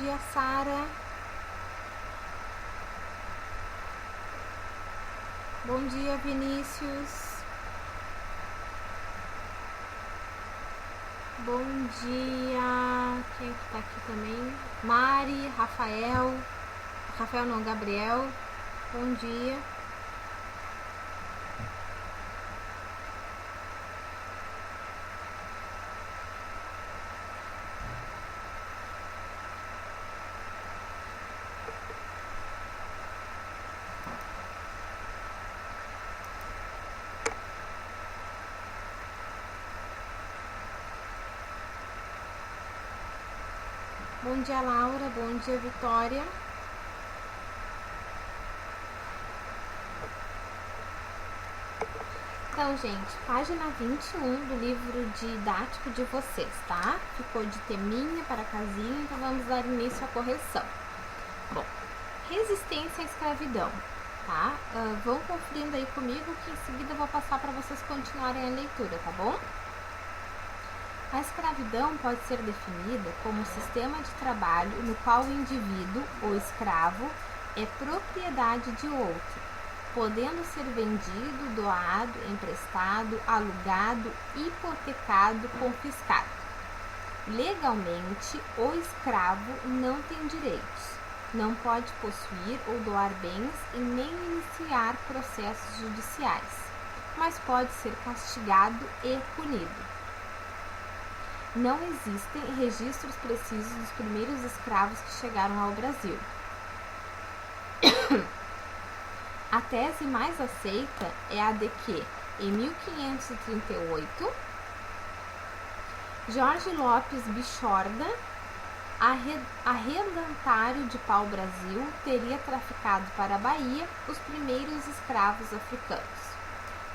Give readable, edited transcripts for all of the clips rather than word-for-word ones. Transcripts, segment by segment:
dia, Sara. Bom dia, Vinícius. Bom dia. Quem é que tá aqui também? Mari, Rafael. Rafael não, Gabriel. Bom dia. Bom dia, Laura. Bom dia, Vitória. Então, gente, página 21 do livro didático de vocês, tá? Ficou de teminha para casinha, então vamos dar início à correção. Bom, resistência à escravidão, tá? Vão conferindo aí comigo que em seguida eu vou passar para vocês continuarem a leitura, tá bom? A escravidão pode ser definida como um sistema de trabalho no qual o indivíduo, ou escravo, é propriedade de outro, podendo ser vendido, doado, emprestado, alugado, hipotecado, confiscado. Legalmente, o escravo não tem direitos, não pode possuir ou doar bens e nem iniciar processos judiciais, mas pode ser castigado e punido. Não existem registros precisos dos primeiros escravos que chegaram ao Brasil. A tese mais aceita é a de que, em 1538, Jorge Lopes Bichorda, arrendatário de pau-brasil, teria traficado para a Bahia os primeiros escravos africanos.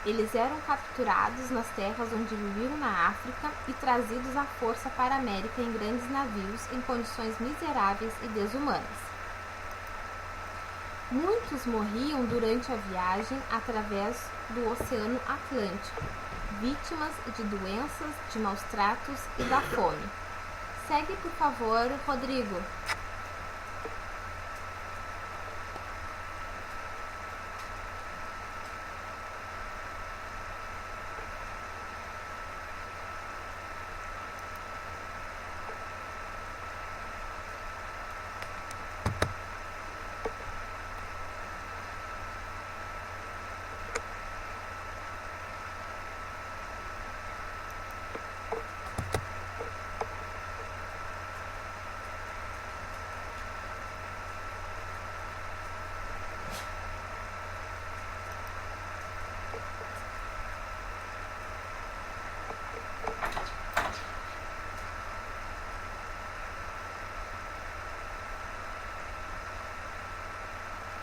Eles eram capturados nas terras onde viviam na África e trazidos à força para a América em grandes navios em condições miseráveis e desumanas. Muitos morriam durante a viagem através do Oceano Atlântico, vítimas de doenças, de maus tratos e da fome. Segue, por favor, Rodrigo.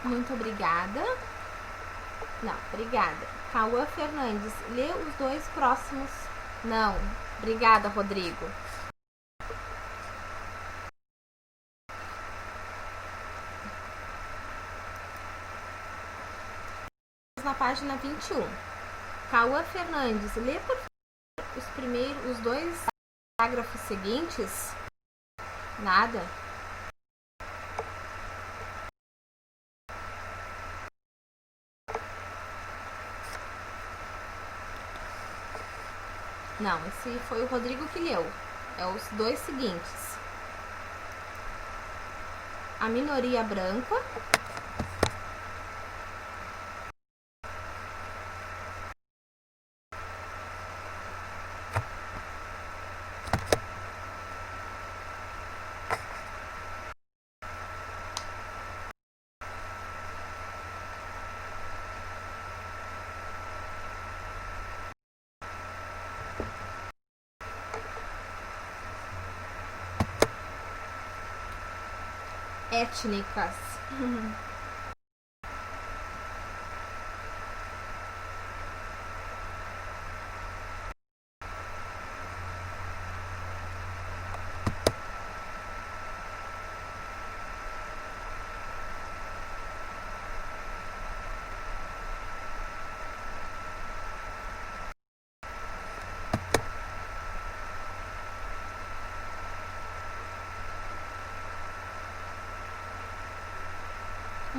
Muito obrigada. Não, obrigada. Cauã Fernandes, lê os dois próximos. Não, obrigada, Rodrigo. Na página 21. Cauã Fernandes, lê por favor os dois parágrafos seguintes. Nada. Não, esse foi o Rodrigo que leu. É os dois seguintes. A minoria branca. Étnicas.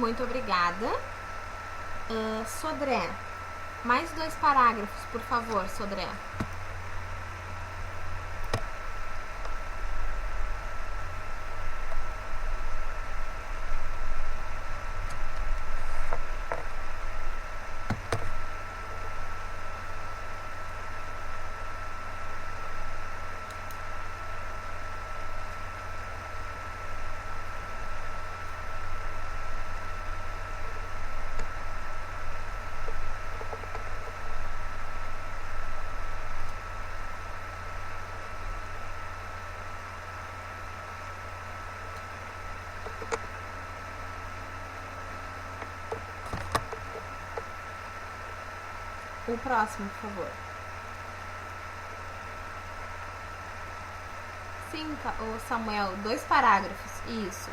Muito obrigada. Sodré, mais 2 parágrafos, por favor, Sodré. O próximo, por favor. Sim, Samuel, 2 parágrafos. Isso.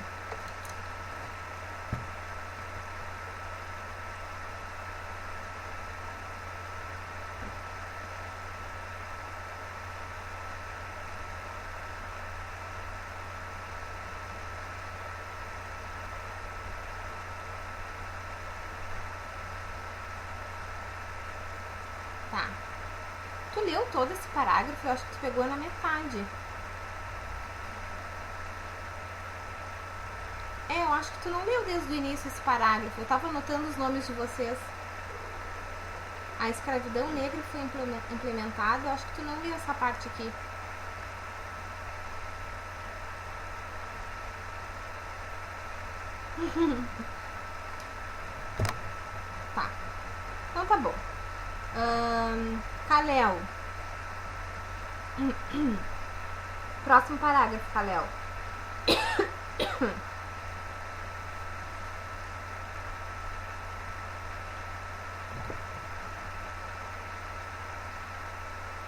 Tá. Tu leu todo esse parágrafo? Eu acho que tu pegou na metade. Eu acho que tu não leu desde o início esse parágrafo. Eu tava anotando os nomes de vocês. A escravidão negra foi implementada. Eu acho que tu não leu essa parte aqui. Tá. Então tá bom. Kalel. Próximo parágrafo, Kalel.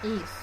Isso.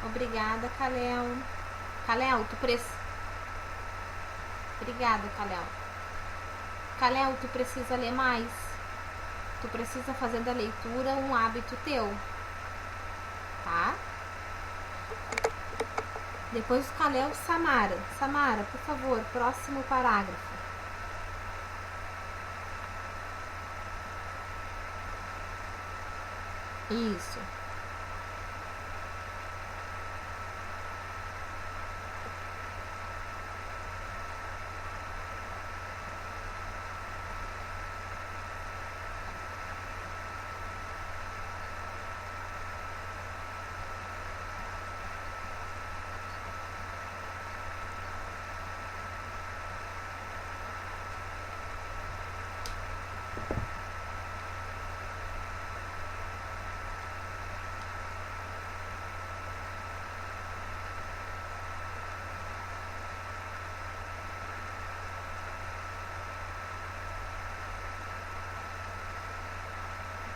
Obrigada, Kalel. Kalel, Obrigada, Kalel. Kalel, tu precisa ler mais. Tu precisa fazer da leitura um hábito teu. Tá? Depois do Kalel, Samara. Samara, por favor, próximo parágrafo. Isso.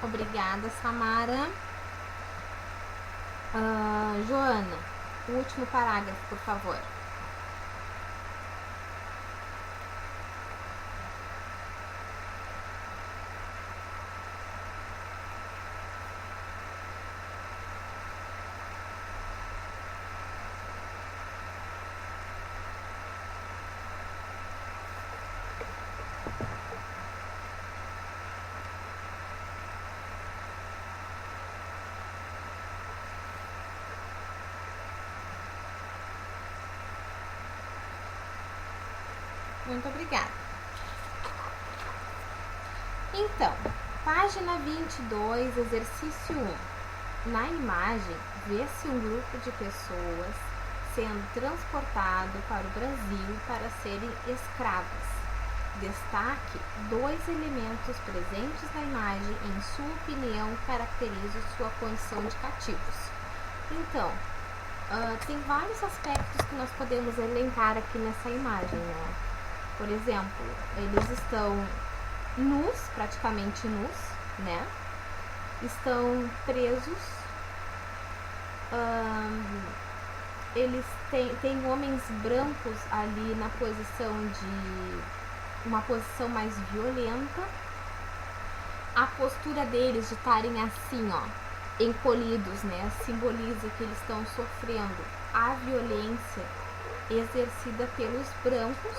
Obrigada, Samara. Joana, o último parágrafo, por favor. Muito obrigada. Então, página 22, exercício 1. Na imagem, vê-se um grupo de pessoas sendo transportado para o Brasil para serem escravas. Destaque 2 elementos presentes na imagem, em sua opinião, caracterizam sua condição de cativos. Então, tem vários aspectos que nós podemos elencar aqui nessa imagem, né? Por exemplo, eles estão nus, praticamente nus, né? Estão presos. Eles têm homens brancos ali na posição de uma posição mais violenta. A postura deles de estarem assim, ó, encolhidos, né, simboliza que eles estão sofrendo a violência exercida pelos brancos.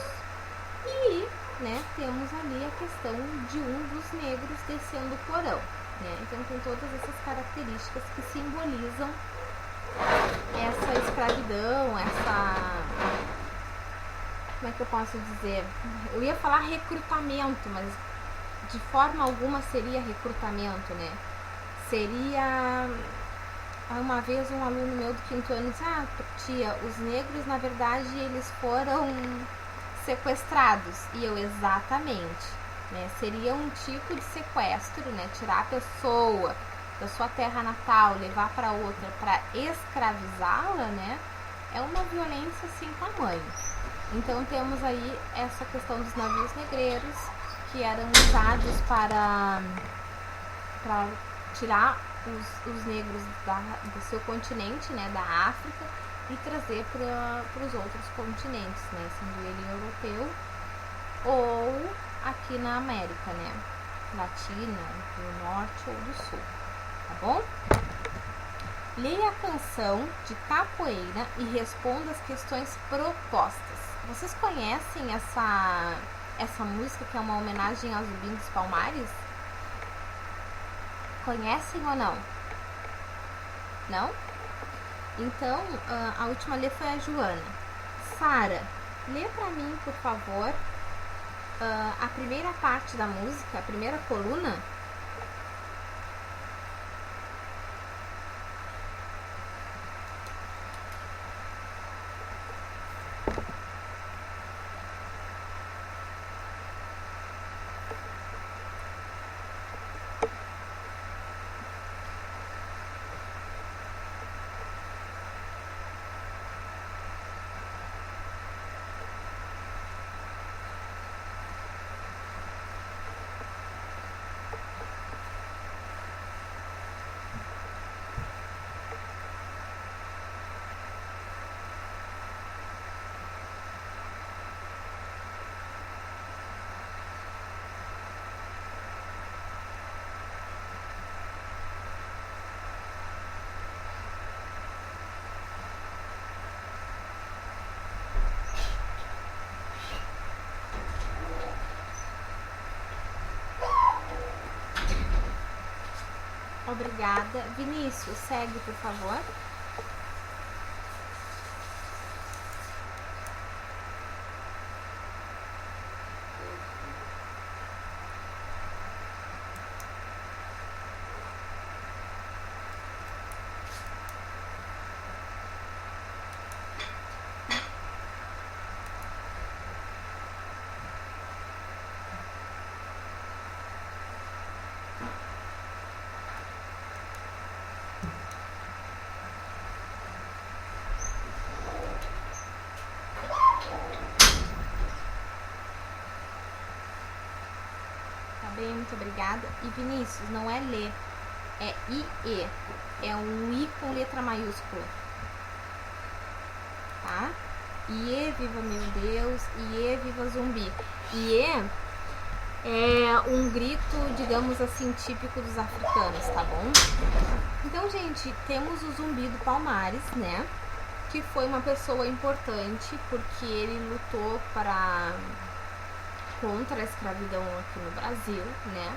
E, né, temos ali a questão de um dos negros descendo o porão, né? Então tem todas essas características que simbolizam essa escravidão, como é que eu posso dizer? Eu ia falar recrutamento, mas de forma alguma seria recrutamento, né? Seria... Uma vez um aluno meu do 5º ano disse, tia, os negros, na verdade, eles foram sequestrados. E eu, exatamente, né? Seria um tipo de sequestro, né? Tirar a pessoa da sua terra natal, levar para outra para escravizá-la, né? É uma violência sem tamanho. Então temos aí essa questão dos navios negreiros que eram usados para tirar os negros do seu continente, né, da África, e trazer para os outros continentes, né, sendo ele europeu ou aqui na América, né, Latina, do Norte ou do Sul, tá bom? Leia a canção de capoeira e responda as questões propostas. Vocês conhecem essa música que é uma homenagem ao Zumbi dos Palmares? Conhecem ou não? Não? Então, a última a ler foi a Joana. Sara, lê pra mim, por favor, a primeira parte da música, a primeira coluna. Obrigada. Vinícius, segue, por favor. Bem, muito obrigada. E Vinícius, não é ler, é IE. É um I com letra maiúscula. Tá? IE, viva meu Deus. IE, viva zumbi. IE é um grito, digamos assim, típico dos africanos, tá bom? Então, gente, temos o Zumbi do Palmares, né? Que foi uma pessoa importante porque ele lutou contra a escravidão aqui no Brasil, né?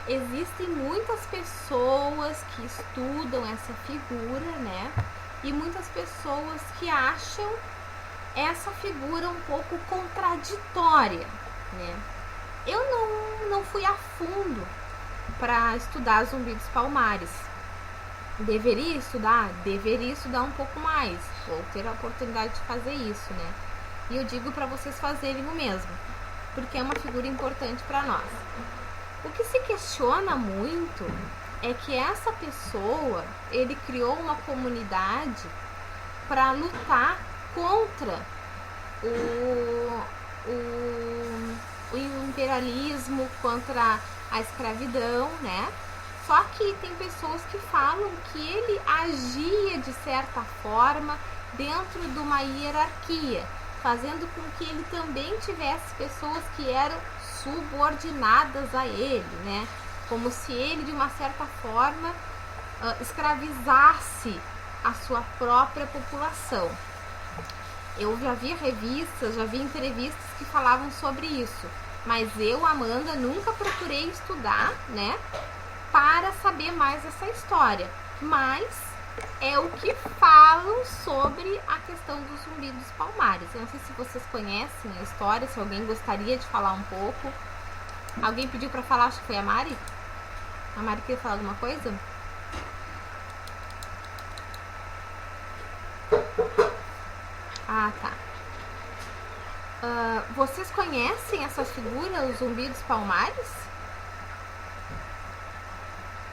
Existem muitas pessoas que estudam essa figura, né? E muitas pessoas que acham essa figura um pouco contraditória, né? Eu não fui a fundo para estudar Zumbi dos Palmares. Deveria estudar? Deveria estudar um pouco mais. Vou ter a oportunidade de fazer isso, né? E eu digo para vocês fazerem o mesmo. porque é uma figura importante para nós. O que se questiona muito é que essa pessoa, ele criou uma comunidade para lutar contra o imperialismo, contra a escravidão, né? Só que tem pessoas que falam que ele agia de certa forma dentro de uma hierarquia, fazendo com que ele também tivesse pessoas que eram subordinadas a ele, né? Como se ele, de uma certa forma, escravizasse a sua própria população. Eu já vi revistas, já vi entrevistas que falavam sobre isso, mas eu, Amanda, nunca procurei estudar, né, para saber mais dessa história. Mas é o que falam sobre a questão do Zumbi dos Palmares. Eu não sei se vocês conhecem a história, se alguém gostaria de falar um pouco. Alguém pediu para falar, acho que foi a Mari. A Mari queria falar alguma coisa? Ah, tá. Vocês conhecem essa figura, o Zumbi dos Palmares?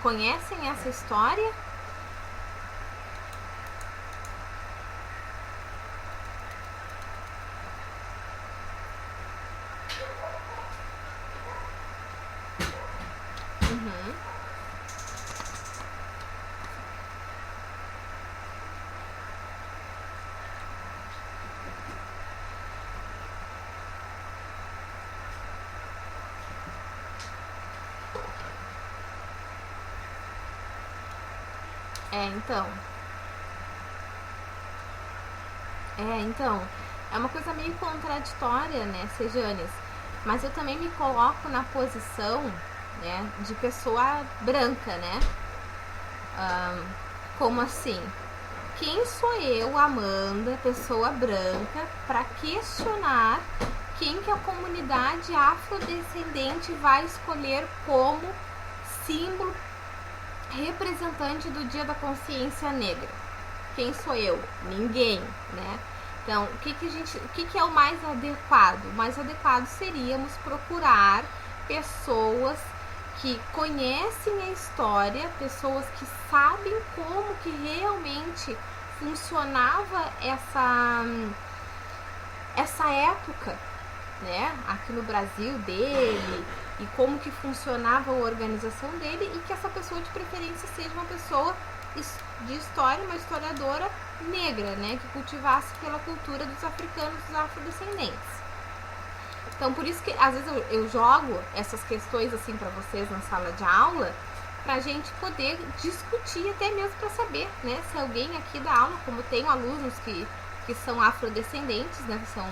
Conhecem essa história? Uhum. Então, é uma coisa meio contraditória, né, Sejanes? Mas eu também me coloco na posição, né, de pessoa branca, né? Como assim? Quem sou eu, Amanda, pessoa branca, para questionar quem que a comunidade afrodescendente vai escolher como símbolo representante do Dia da Consciência Negra? Quem sou eu? Ninguém, né? Então, o que é o mais adequado? O mais adequado seríamos procurar pessoas que conhecem a história, pessoas que sabem como que realmente funcionava essa época, né, aqui no Brasil dele, e como que funcionava a organização dele, e que essa pessoa de preferência seja uma pessoa de história, uma historiadora negra, né, que cultivasse pela cultura dos africanos, dos afrodescendentes. Então, por isso que às vezes eu jogo essas questões assim para vocês na sala de aula, pra gente poder discutir, até mesmo para saber, né, se alguém aqui da aula, como tem alunos que são afrodescendentes, né, que são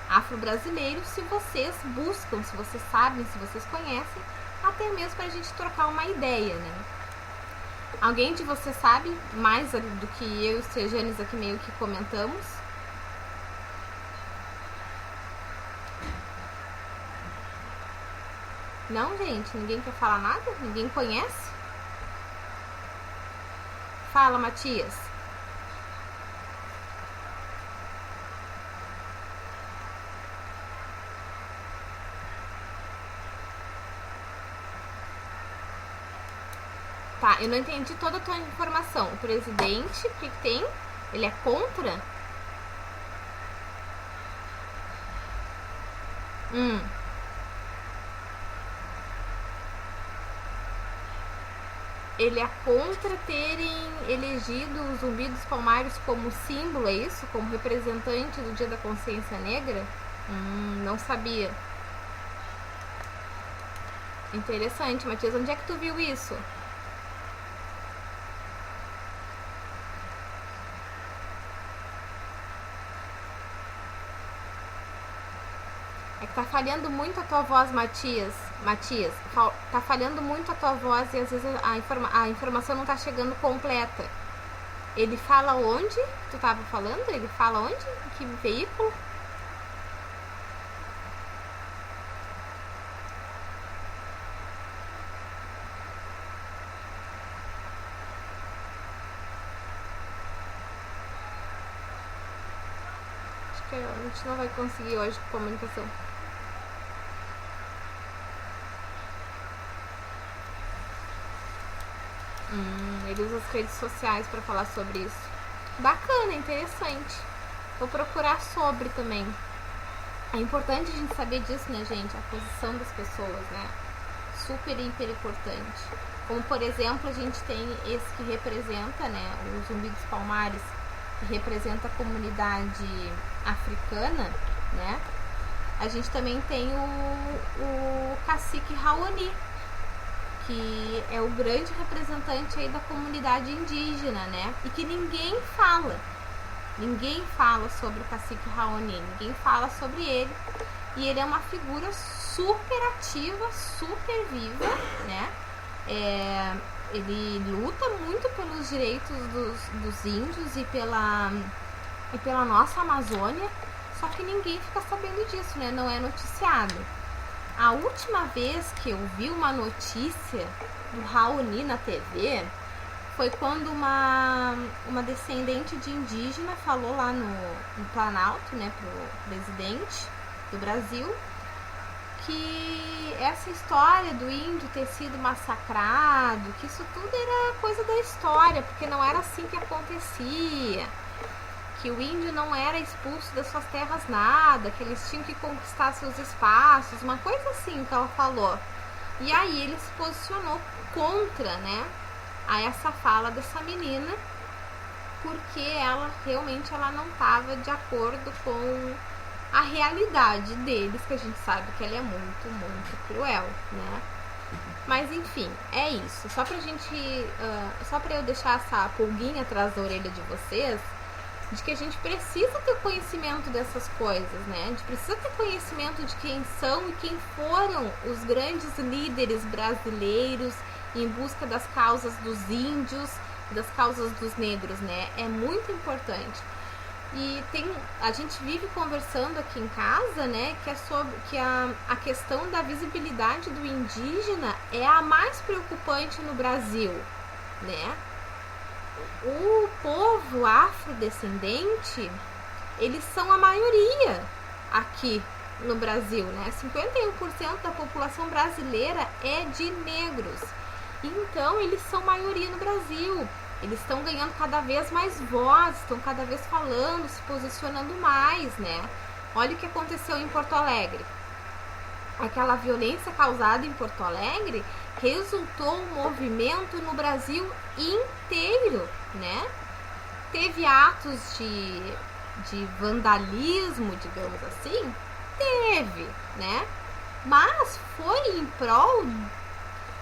afro-brasileiros, se vocês buscam, se vocês sabem, se vocês conhecem, até mesmo pra gente trocar uma ideia, né. Alguém de vocês sabe mais do que eu e o Sejanes aqui meio que comentamos? Não, gente? Ninguém quer falar nada? Ninguém conhece? Fala, Matias. Tá, eu não entendi toda a tua informação. O presidente, o que tem? Ele é contra? Ele é contra terem elegido o Zumbi dos Palmares como símbolo, é isso? Como representante do Dia da Consciência Negra? Não sabia. Interessante, Matias. Onde é que tu viu isso? É que tá falhando muito a tua voz, Matias. Matias, tá falhando muito a tua voz e às vezes a informação não tá chegando completa. Ele fala onde? Tu tava falando? Ele fala onde? Em que veículo? Acho que a gente não vai conseguir hoje com comunicação. Ele usa as redes sociais para falar sobre isso. Bacana, interessante. Vou procurar sobre também. É importante a gente saber disso, né, gente? A posição das pessoas, né? Super, hiper importante. Como, por exemplo, a gente tem esse que representa, né, o Zumbi dos Palmares, que representa a comunidade africana, né? A gente também tem o cacique Raoni, que é o grande representante aí da comunidade indígena, né? E que ninguém fala sobre o cacique Raoni, ninguém fala sobre ele. E ele é uma figura super ativa, super viva, né? Ele luta muito pelos direitos dos índios e pela nossa Amazônia, só que ninguém fica sabendo disso, né? Não é noticiado. A última vez que eu vi uma notícia do Raoni na TV foi quando uma descendente de indígena falou lá no Planalto, né, pro presidente do Brasil, que essa história do índio ter sido massacrado, que isso tudo era coisa da história, porque não era assim que acontecia, que o índio não era expulso das suas terras nada, que eles tinham que conquistar seus espaços, uma coisa assim que ela falou. E aí ele se posicionou contra, né, a essa fala dessa menina, porque ela realmente não estava de acordo com a realidade deles, que a gente sabe que ela é muito, muito cruel, né? Mas enfim, é isso. Só pra gente, só pra eu deixar essa pulguinha atrás da orelha de vocês, de que a gente precisa ter conhecimento dessas coisas, né? A gente precisa ter conhecimento de quem são e quem foram os grandes líderes brasileiros em busca das causas dos índios, das causas dos negros, né? É muito importante. E a gente vive conversando aqui em casa, né, que é sobre que a questão da visibilidade do indígena é a mais preocupante no Brasil, né? O povo afrodescendente, eles são a maioria aqui no Brasil, né? 51% da população brasileira é de negros. Então, eles são maioria no Brasil. Eles estão ganhando cada vez mais voz, estão cada vez falando, se posicionando mais, né? Olha o que aconteceu em Porto Alegre. Aquela violência causada em Porto Alegre resultou um movimento no Brasil inteiro, né? Teve atos de vandalismo, digamos assim? Teve, né? Mas foi em prol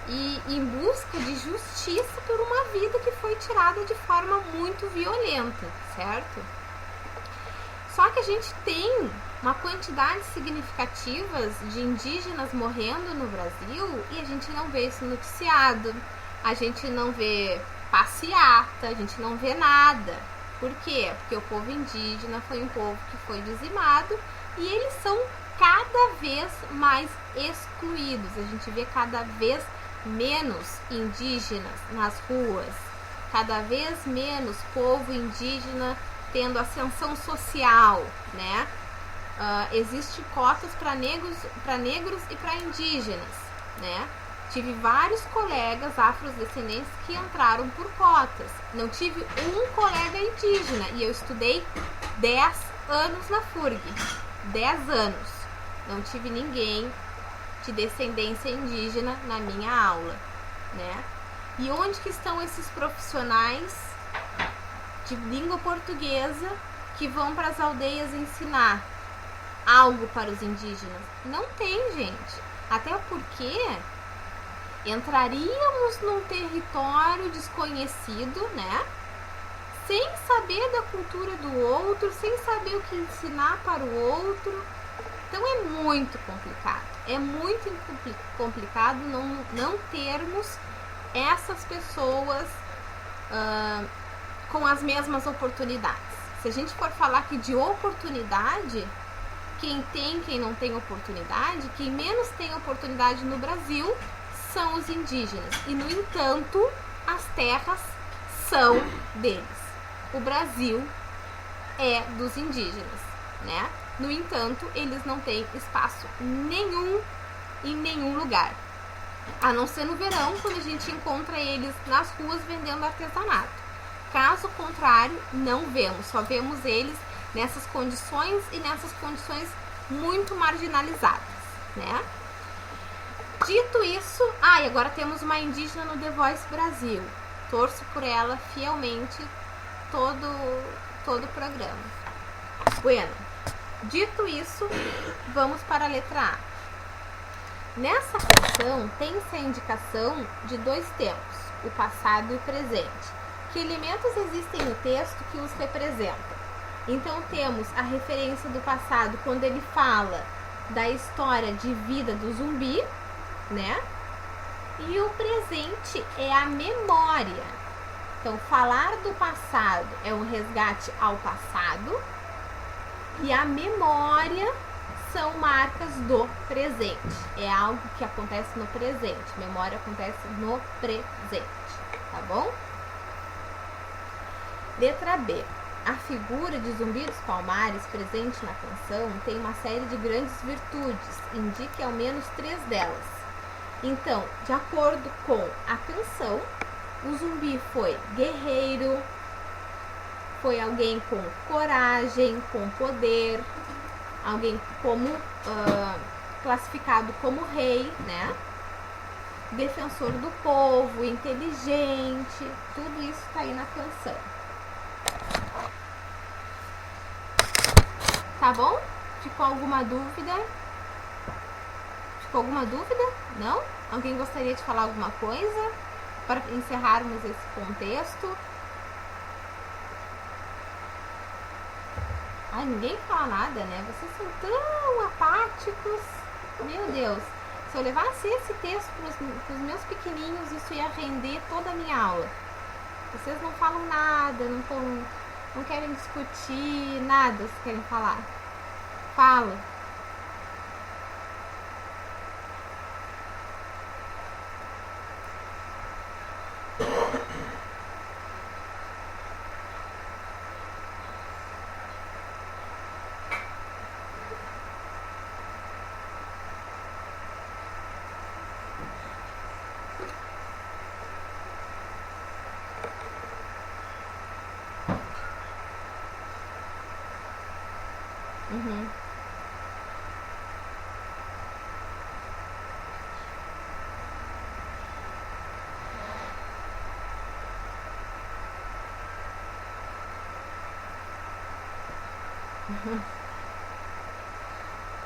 e em busca de justiça por uma vida que foi tirada de forma muito violenta, certo? Só que a gente tem uma quantidade significativa de indígenas morrendo no Brasil e a gente não vê isso noticiado, a gente não vê passeata, a gente não vê nada. Por quê? Porque o povo indígena foi um povo que foi dizimado e eles são cada vez mais excluídos. A gente vê cada vez menos indígenas nas ruas, cada vez menos povo indígena tendo ascensão social, né? Existe cotas para negros e para indígenas, né? Tive vários colegas afrodescendentes que entraram por cotas. Não tive um colega indígena e eu estudei 10 anos na FURG. 10 anos. Não tive ninguém de descendência indígena na minha aula, né? E onde que estão esses profissionais de língua portuguesa que vão para as aldeias ensinar algo para os indígenas? Não tem, gente. Até porque entraríamos num território desconhecido, né? Sem saber da cultura do outro, sem saber o que ensinar para o outro. Então é muito complicado. É muito complicado não termos essas pessoas com as mesmas oportunidades. Se a gente for falar aqui de oportunidade, quem não tem oportunidade, quem menos tem oportunidade no Brasil são os indígenas. E, no entanto, as terras são deles. O Brasil é dos indígenas, né? No entanto, eles não têm espaço nenhum em nenhum lugar. A não ser no verão, quando a gente encontra eles nas ruas vendendo artesanato. Caso contrário, não vemos. Só vemos eles nessas condições e nessas condições muito marginalizadas, né? Dito isso, e agora temos uma indígena no The Voice Brasil. Torço por ela fielmente todo o programa. Bueno, dito isso, vamos para a letra A. Nessa canção tem-se a indicação de dois tempos, o passado e o presente. Que elementos existem no texto que os representam? Então temos a referência do passado quando ele fala da história de vida do zumbi, né? E o presente é a memória. Então falar do passado é um resgate ao passado e a memória são marcas do presente. É algo que acontece no presente. Memória acontece no presente, tá bom? Letra B. A figura de Zumbi dos Palmares presente na canção tem uma série de grandes virtudes, indique ao menos 3 delas. Então, de acordo com a canção, o zumbi foi guerreiro, foi alguém com coragem, com poder, alguém como classificado como rei, né? Defensor do povo, inteligente, tudo isso tá aí na canção. Tá bom? Ficou alguma dúvida? Ficou alguma dúvida? Não? Alguém gostaria de falar alguma coisa para encerrarmos esse contexto? Ninguém fala nada, né? Vocês são tão apáticos. Meu Deus. Se eu levasse esse texto para os meus pequenininhos, isso ia render toda a minha aula. Vocês não falam nada, não querem discutir nada, vocês querem falar. Fala.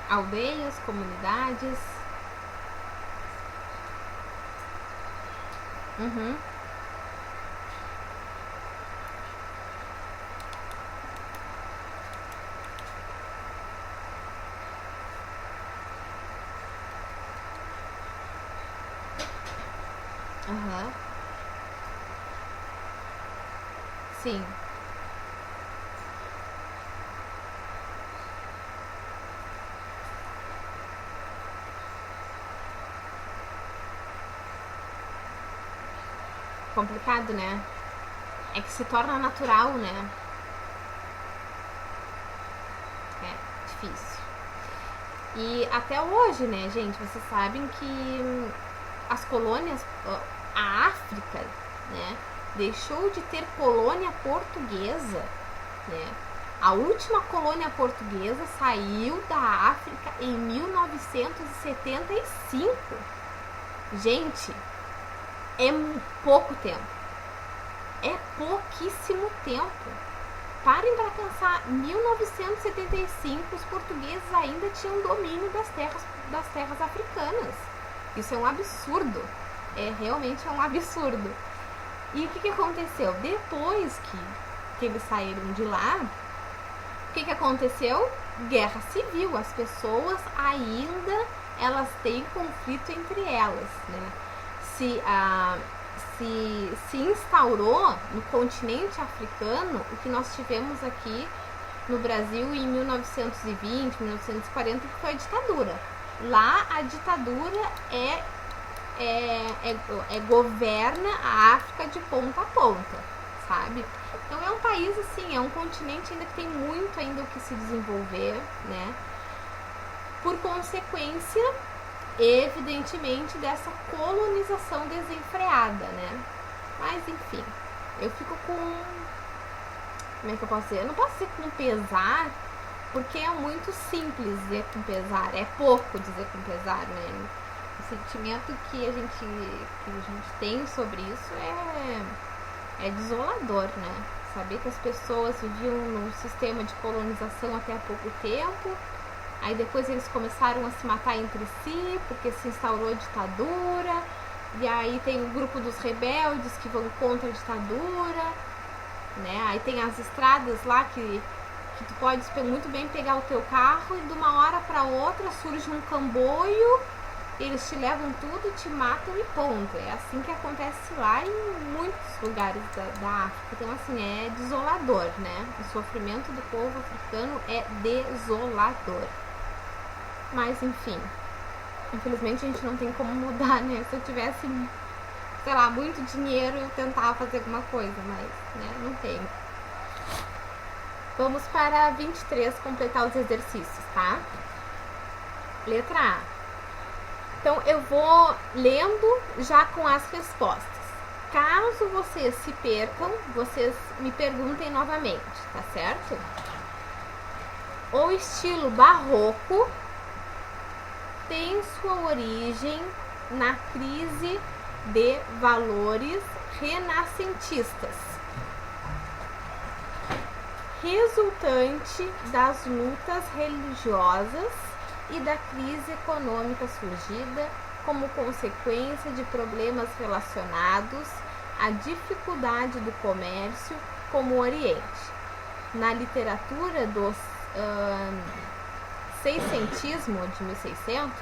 Aldeias, comunidades. Sim. Complicado, né? É que se torna natural, né? É difícil. E até hoje, né, gente? Vocês sabem que as colônias, a África, né, deixou de ter colônia portuguesa, né? A última colônia portuguesa saiu da África em 1975. Gente, é pouco tempo. É pouquíssimo tempo. Parem para pensar, 1975 os portugueses ainda tinham domínio das terras africanas. Isso é um absurdo. Realmente um absurdo. E o que aconteceu? Depois que eles saíram de lá, o que aconteceu? Guerra civil. As pessoas ainda elas têm conflito entre elas, né? Se instaurou no continente africano o que nós tivemos aqui no Brasil em 1920, 1940, que foi a ditadura. Lá a ditadura governa a África de ponta a ponta, sabe? Então é um país assim, é um continente ainda que tem muito ainda o que se desenvolver, né? Por consequência, evidentemente dessa colonização desenfreada, né? Mas enfim, eu fico com, como é que eu posso dizer? Eu não posso dizer com pesar, porque é muito simples dizer com pesar, é pouco dizer com pesar, né? O sentimento que a gente tem sobre isso é desolador, né? Saber que as pessoas viviam num sistema de colonização até há pouco tempo, aí depois eles começaram a se matar entre si, porque se instaurou a ditadura, e aí tem o grupo dos rebeldes que vão contra a ditadura, né? Aí tem as estradas lá que tu pode muito bem pegar o teu carro e de uma hora para outra surge um comboio, eles te levam tudo, te matam e ponto. É assim que acontece lá em muitos lugares da África. Então, assim, é desolador, né? O sofrimento do povo africano é desolador. Mas, enfim, infelizmente a gente não tem como mudar, né? Se eu tivesse, sei lá, muito dinheiro, eu tentava fazer alguma coisa, mas, né, não tenho. Vamos para 23, completar os exercícios, tá? Letra A. Então, eu vou lendo já com as respostas. Caso vocês se percam, vocês me perguntem novamente, tá certo? O estilo barroco tem sua origem na crise de valores renascentistas, resultante das lutas religiosas e da crise econômica surgida como consequência de problemas relacionados à dificuldade do comércio com o Oriente. Na literatura do seiscentismo de 1600,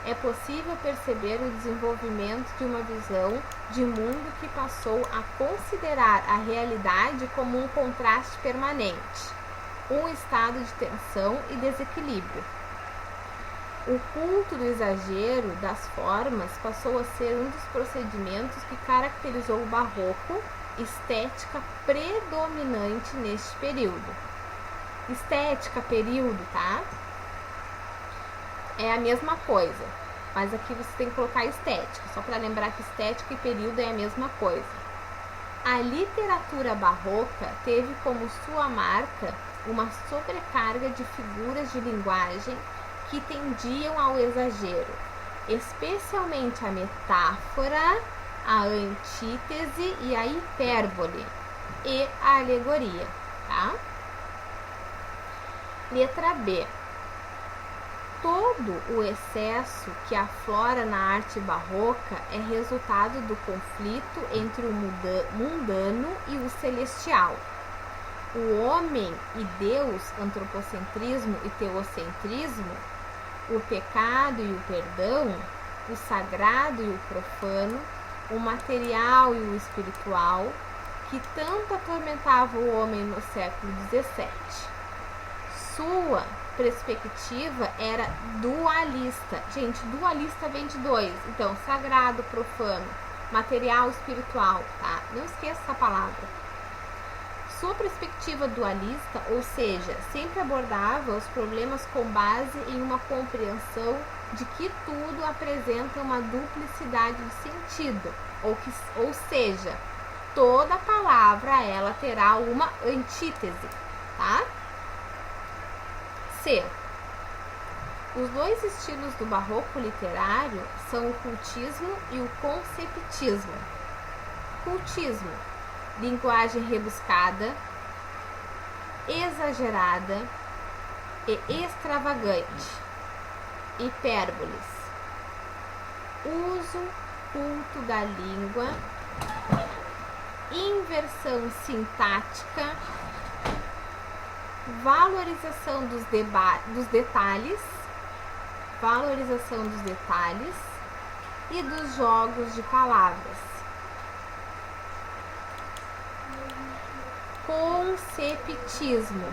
é possível perceber o desenvolvimento de uma visão de mundo que passou a considerar a realidade como um contraste permanente, um estado de tensão e desequilíbrio. O culto do exagero das formas passou a ser um dos procedimentos que caracterizou o barroco, estética predominante neste período. Estética, período, tá? É a mesma coisa, mas aqui você tem que colocar estética, só para lembrar que estética e período é a mesma coisa. A literatura barroca teve como sua marca uma sobrecarga de figuras de linguagem que tendiam ao exagero, especialmente a metáfora, a antítese e a hipérbole e a alegoria, tá? Letra B. Todo o excesso que aflora na arte barroca é resultado do conflito entre o mundano e o celestial. O homem e Deus, antropocentrismo e teocentrismo, o pecado e o perdão, o sagrado e o profano, o material e o espiritual, que tanto atormentava o homem no século XVII. Sua perspectiva era dualista. Gente, dualista vem de dois. Então, sagrado, profano, material, espiritual, tá? Não esqueça essa palavra. Sua perspectiva dualista, ou seja, sempre abordava os problemas com base em uma compreensão de que tudo apresenta uma duplicidade de sentido, ou seja, toda palavra ela terá uma antítese, tá? C. Os dois estilos do barroco literário são o cultismo e o conceptismo. Cultismo, linguagem rebuscada, exagerada e extravagante. Hipérboles, uso culto da língua, inversão sintática, valorização dos detalhes e dos jogos de palavras. Conceptismo,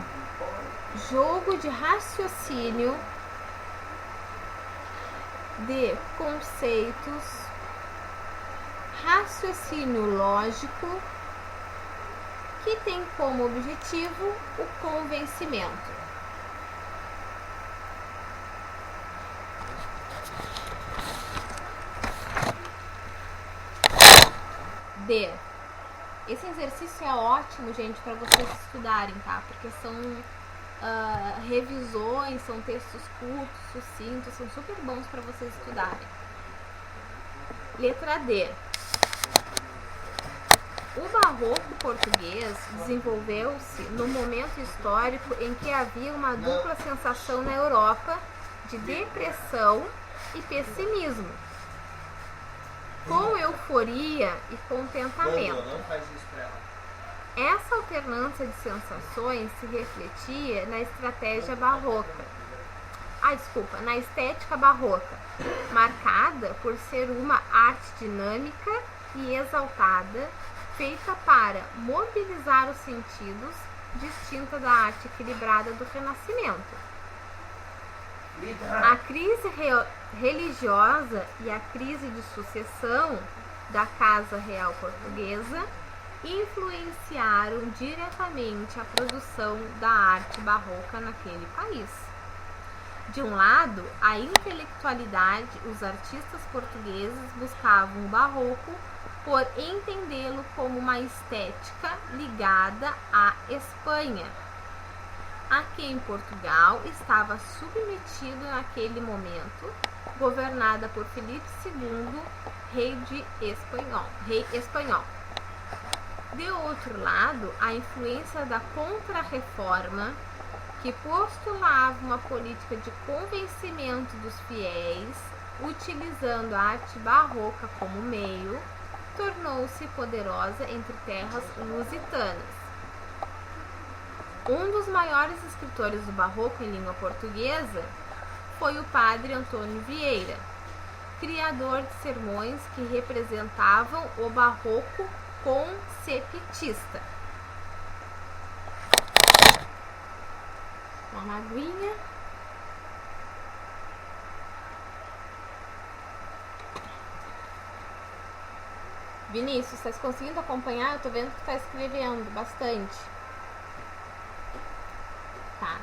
jogo de raciocínio de conceitos, raciocínio lógico que tem como objetivo o convencimento. D. Esse exercício é ótimo, gente, para vocês estudarem, tá? Porque são revisões, são textos curtos, sucintos, são super bons para vocês estudarem. Letra D. O barroco português desenvolveu-se no momento histórico em que havia uma dupla sensação na Europa de depressão e pessimismo, com euforia e contentamento. Essa alternância de sensações se refletia na estratégia barroca. Na estética barroca, marcada por ser uma arte dinâmica e exaltada, feita para mobilizar os sentidos, distinta da arte equilibrada do Renascimento. A crise religiosa e a crise de sucessão da Casa Real Portuguesa influenciaram diretamente a produção da arte barroca naquele país. De um lado, a intelectualidade, os artistas portugueses buscavam o barroco por entendê-lo como uma estética ligada à Espanha, a quem Portugal estava submetido naquele momento, governada por Filipe II, rei espanhol. De outro lado, a influência da Contra-Reforma, que postulava uma política de convencimento dos fiéis, utilizando a arte barroca como meio, tornou-se poderosa entre terras lusitanas. Um dos maiores escritores do barroco em língua portuguesa foi o padre Antônio Vieira, criador de sermões que representavam o barroco conceptista. Uma aguinha. Vinícius, estás conseguindo acompanhar? Eu tô vendo que tu tá escrevendo bastante. Tá.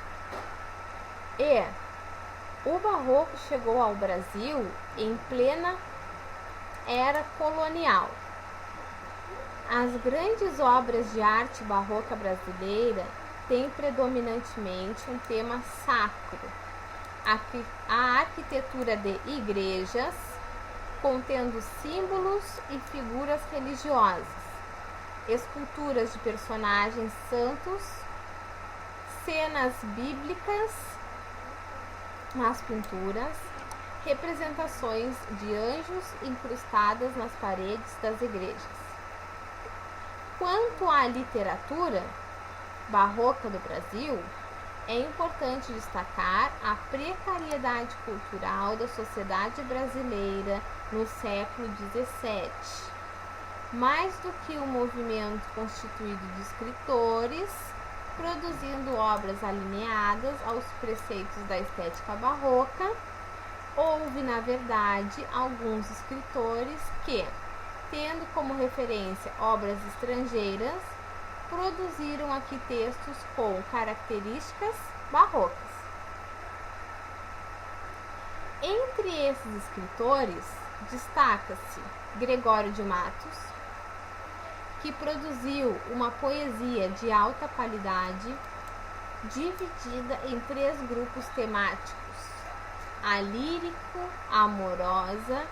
E o barroco chegou ao Brasil em plena era colonial. As grandes obras de arte barroca brasileira têm predominantemente um tema sacro. A arquitetura de igrejas, contendo símbolos e figuras religiosas, esculturas de personagens santos, cenas bíblicas nas pinturas, representações de anjos incrustadas nas paredes das igrejas. Quanto à literatura barroca do Brasil, é importante destacar a precariedade cultural da sociedade brasileira no século XVII. Mais do que um movimento constituído de escritores, produzindo obras alinhadas aos preceitos da estética barroca, houve, na verdade, alguns escritores que, tendo como referência obras estrangeiras, produziram aqui textos com características barrocas. Entre esses escritores, destaca-se Gregório de Matos, que produziu uma poesia de alta qualidade, dividida em 3 grupos temáticos: a lírico-amorosa,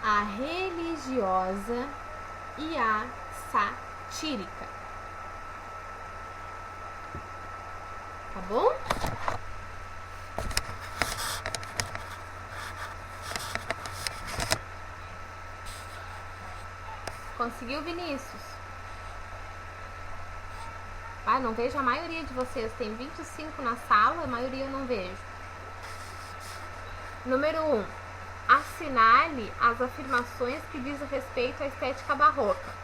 a religiosa e a satírica. Tá bom? Conseguiu, Vinícius? Ah, não vejo a maioria de vocês. Tem 25 na sala, a maioria eu não vejo. Número 1. Assinale as afirmações que dizem respeito à estética barroca.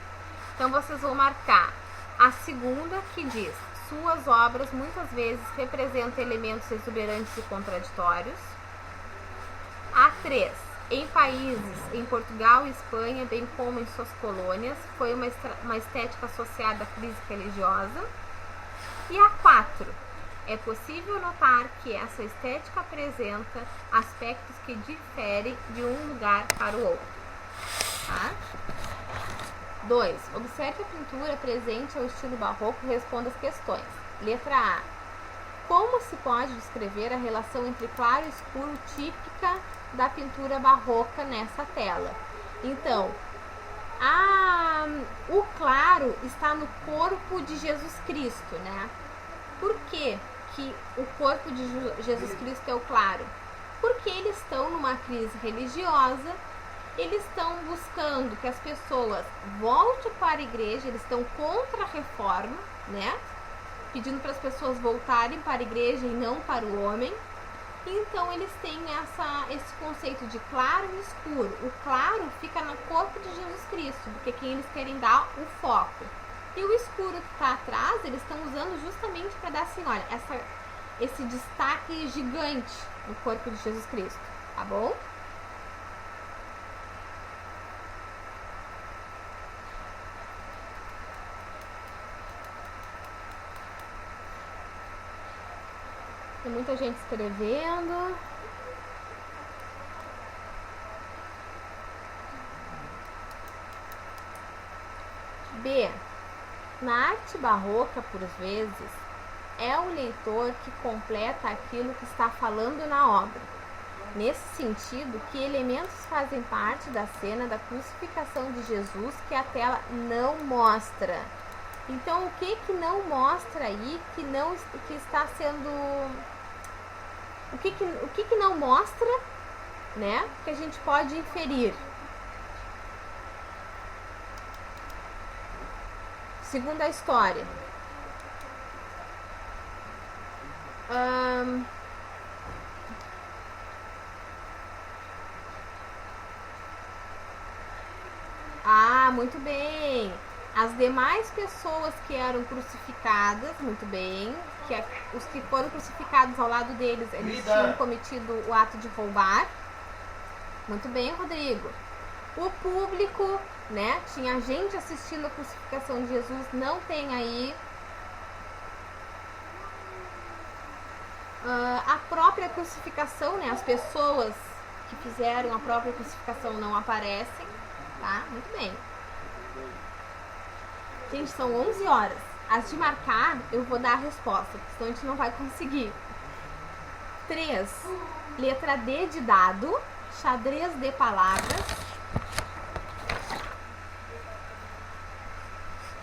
Então, vocês vão marcar a segunda, que diz: suas obras muitas vezes representam elementos exuberantes e contraditórios. A 3. Em países, em Portugal e Espanha, bem como em suas colônias, foi uma estética associada à crise religiosa. E a 4. É possível notar que essa estética apresenta aspectos que diferem de um lugar para o outro. Tá? 2. Observe a pintura presente ao estilo barroco e responda as questões. Letra A. Como se pode descrever a relação entre claro e escuro típica da pintura barroca nessa tela? Então, o claro está no corpo de Jesus Cristo, né? Por que o corpo de Jesus Cristo é o claro? Porque eles estão numa crise religiosa, eles estão buscando que as pessoas voltem para a igreja, eles estão contra a reforma, né? Pedindo para as pessoas voltarem para a igreja e não para o homem. Então eles têm esse conceito de claro e escuro. O claro fica no corpo de Jesus Cristo, porque é quem eles querem dar o foco. E o escuro que está atrás, eles estão usando justamente para dar assim, olha, esse destaque gigante no corpo de Jesus Cristo, tá bom? Tem muita gente escrevendo. B. Na arte barroca, por vezes, é o leitor que completa aquilo que está falando na obra. Nesse sentido, que elementos fazem parte da cena da crucificação de Jesus que a tela não mostra? Então, o que não mostra aí, que está sendo... O que não mostra, né, que a gente pode inferir? Segundo a história. Muito bem. As demais pessoas que eram crucificadas, muito bem, os que foram crucificados ao lado deles, eles tinham cometido o ato de roubar. Muito bem, Rodrigo. O público, né, tinha gente assistindo a crucificação de Jesus, não tem aí. A própria crucificação, né, as pessoas que fizeram a própria crucificação não aparecem, tá? Muito bem. Gente, são 11 horas. As de marcar, eu vou dar a resposta, porque senão a gente não vai conseguir. 3. Letra D de dado. Xadrez de palavras.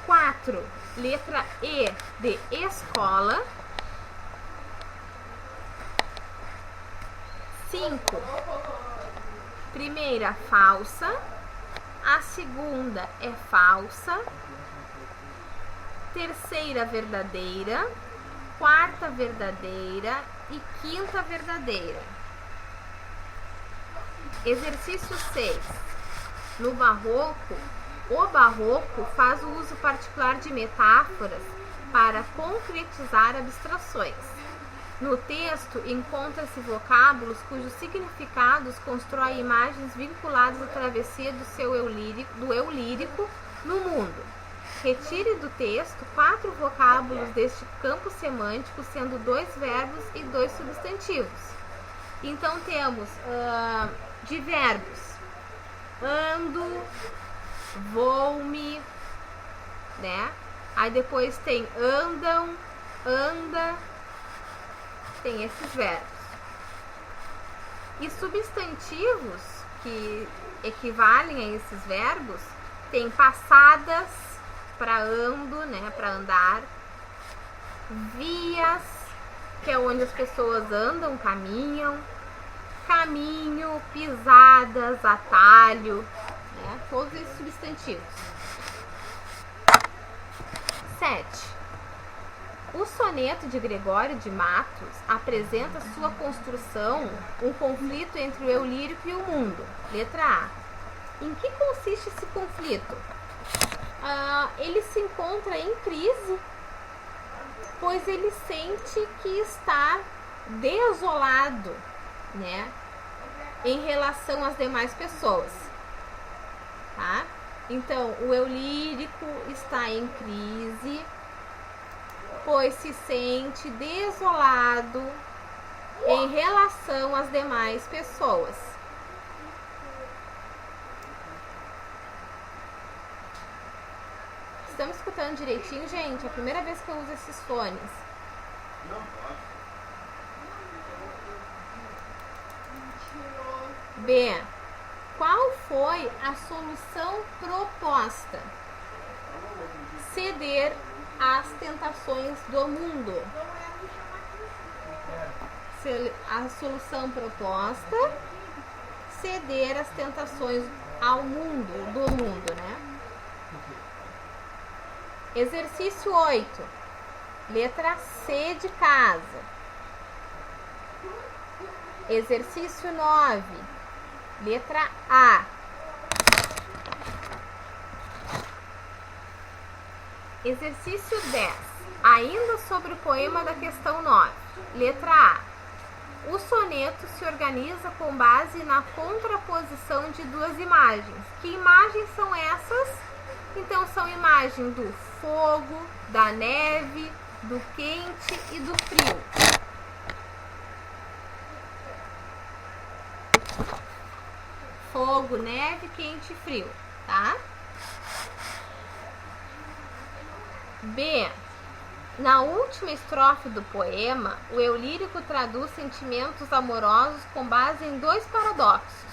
4. Letra E de escola. 5. Primeira falsa. A segunda é falsa. Terceira verdadeira, quarta verdadeira e quinta verdadeira. Exercício 6. No barroco, o barroco faz o uso particular de metáforas para concretizar abstrações. No texto, encontra-se vocábulos cujos significados constroem imagens vinculadas à travessia do eu lírico no mundo. Retire do texto 4 vocábulos deste campo semântico, sendo 2 verbos e 2 substantivos. Então temos de verbos: ando, vou-me, né? Aí depois tem andam, anda, tem esses verbos. E substantivos que equivalem a esses verbos tem passadas, para ando, né, para andar, vias, que é onde as pessoas andam, caminham, caminho, pisadas, atalho, né, todos esses substantivos. 7. O soneto de Gregório de Matos apresenta sua construção, um conflito entre o eu lírico e o mundo. Letra A. Em que consiste esse conflito? Ele se encontra em crise, pois ele sente que está desolado, né, em relação às demais pessoas, tá? Então, o eu lírico está em crise, pois se sente desolado em relação às demais pessoas. estão me escutando direitinho, gente? É a primeira vez que eu uso esses fones. B. Qual foi a solução proposta? Ceder às tentações do mundo. A solução proposta, ceder às tentações ao mundo, do mundo, né? Exercício 8. Letra C de casa. Exercício 9. Letra A. Exercício 10. Ainda sobre o poema da questão 9. Letra A. O soneto se organiza com base na contraposição de duas imagens. Que imagens são essas? Então, são imagens do fogo, da neve, do quente e do frio. Fogo, neve, quente e frio, tá? B. Na última estrofe do poema, o eu lírico traduz sentimentos amorosos com base em dois paradoxos.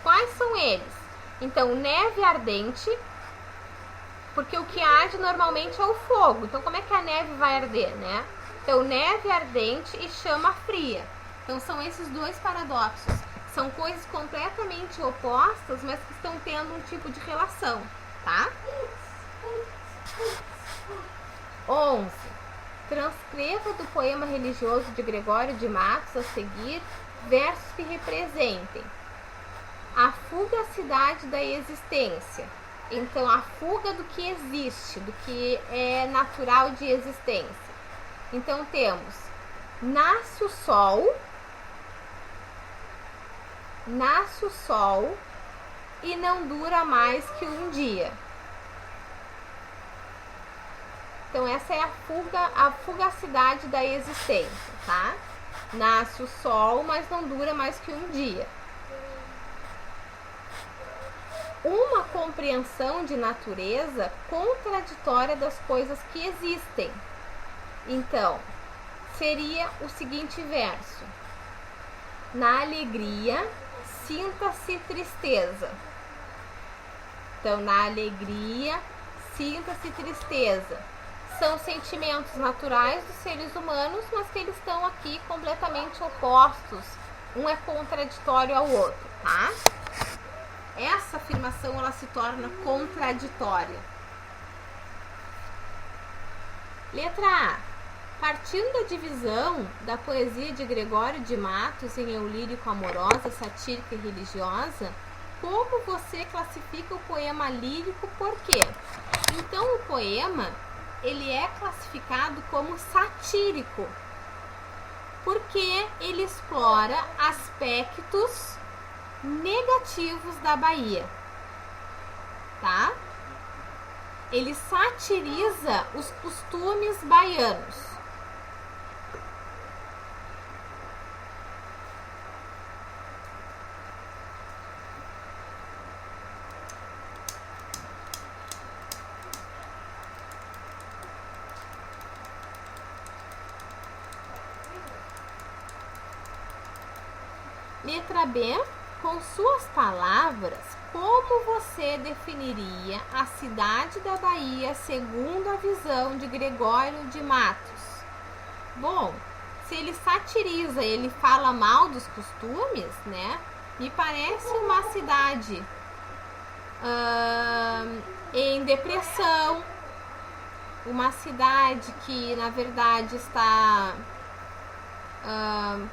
Quais são eles? Então, neve ardente, porque o que arde normalmente é o fogo. Então, como é que a neve vai arder, né? Então, neve ardente e chama fria. Então, são esses dois paradoxos. São coisas completamente opostas, mas que estão tendo um tipo de relação, tá? 11. Transcreva do poema religioso de Gregório de Matos a seguir versos que representem a fugacidade da existência. Então, a fuga do que existe, do que é natural de existência. Então, temos: nasce o sol e não dura mais que um dia. Então, essa é a fugacidade da existência, tá? Nasce o sol, mas não dura mais que um dia. Uma compreensão de natureza contraditória das coisas que existem. Então, seria o seguinte verso: na alegria, sinta-se tristeza. Então, na alegria, sinta-se tristeza. São sentimentos naturais dos seres humanos, mas que eles estão aqui completamente opostos. Um é contraditório ao outro, tá? Essa afirmação, ela se torna contraditória. Letra A. Partindo da divisão da poesia de Gregório de Matos em eu lírico amorosa, satírica e religiosa, como você classifica o poema lírico? Por quê? Então, o poema, ele é classificado como satírico, porque ele explora aspectos negativos da Bahia, tá? Ele satiriza os costumes baianos. Letra B. Com suas palavras, como você definiria a cidade da Bahia segundo a visão de Gregório de Matos? Bom, se ele satiriza, ele fala mal dos costumes, né? Me parece uma cidade em depressão, uma cidade que, na verdade, está,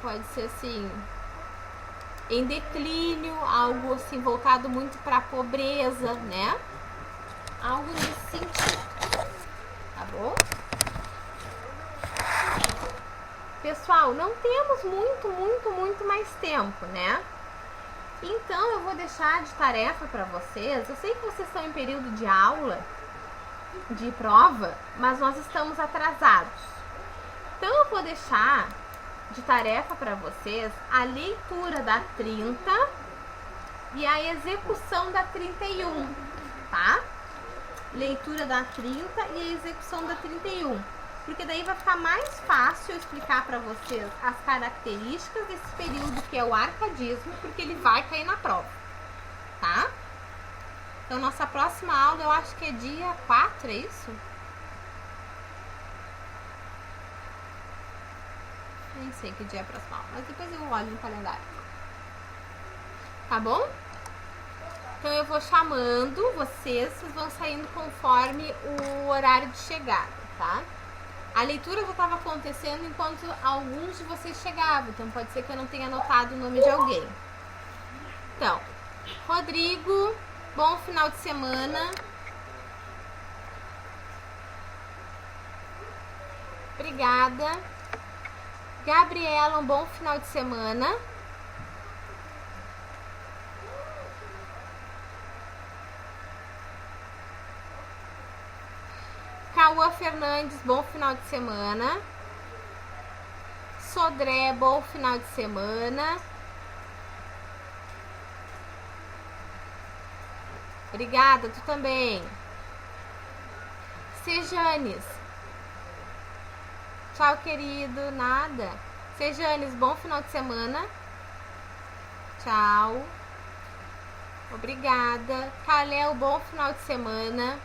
pode ser assim, em declínio, algo assim voltado muito para a pobreza, né? Algo nesse sentido, tá bom? Pessoal, não temos muito mais tempo, né? Então, eu vou deixar de tarefa para vocês. Eu sei que vocês estão em período de aula, de prova, mas nós estamos atrasados. Então, eu vou deixar de tarefa para vocês a leitura da 30 e a execução da 31, tá? leitura da 30 e a execução da 31. Porque daí vai ficar mais fácil eu explicar para vocês as características desse período que é o arcadismo, porque ele vai cair na prova, tá? Então, nossa próxima aula eu acho que é dia 4, é isso? Nem sei que dia é a próxima aula, mas depois eu olho no calendário. Tá bom? Então eu vou chamando vocês vão saindo conforme o horário de chegada, tá? A leitura já estava acontecendo enquanto alguns de vocês chegavam, então pode ser que eu não tenha anotado o nome de alguém. Então, Rodrigo, bom final de semana. Obrigada. Gabriela, um bom final de semana. Cauã Fernandes, bom final de semana. Sodré, bom final de semana. Obrigada, tu também. Sejanes. Tchau, querido. Nada. Sejanes, bom final de semana. Tchau. Obrigada. Kalel, bom final de semana.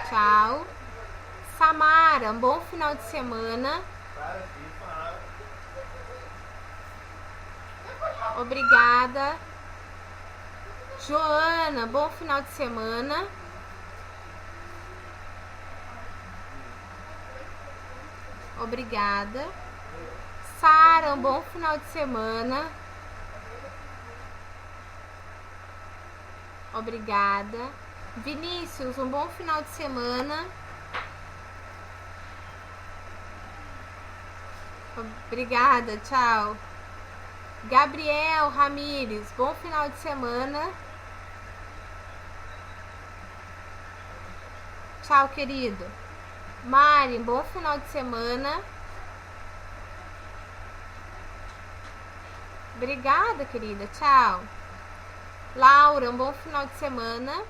Tchau. Samara, um bom final de semana. Obrigada. Joana, bom final de semana. Obrigada. Sara, um bom final de semana. Obrigada. Vinícius, um bom final de semana. Obrigada, tchau. Gabriel Ramires, bom final de semana. Tchau, querido. Mari, bom final de semana. Obrigada, querida. Tchau. Laura, um bom final de semana.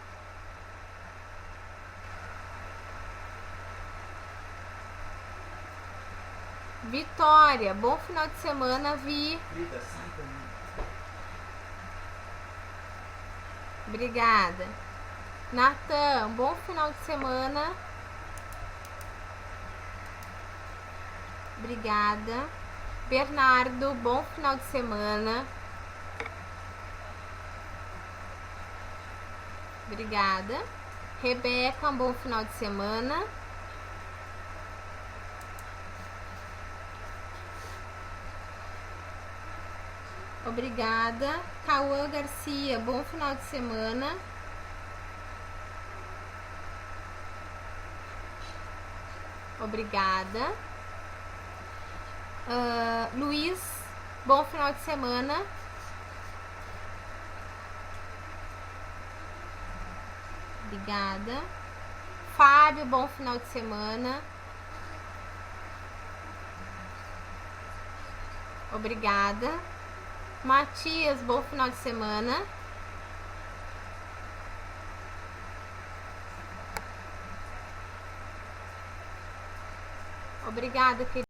Vitória, bom final de semana, Vi. Obrigada. Natan, bom final de semana. Obrigada. Bernardo, bom final de semana. Obrigada. Rebeca, um bom final de semana. Obrigada. Cauã Garcia, bom final de semana. Obrigada. Luiz, bom final de semana. Obrigada. Fábio, bom final de semana. Obrigada. Matias, bom final de semana. Obrigada, querida.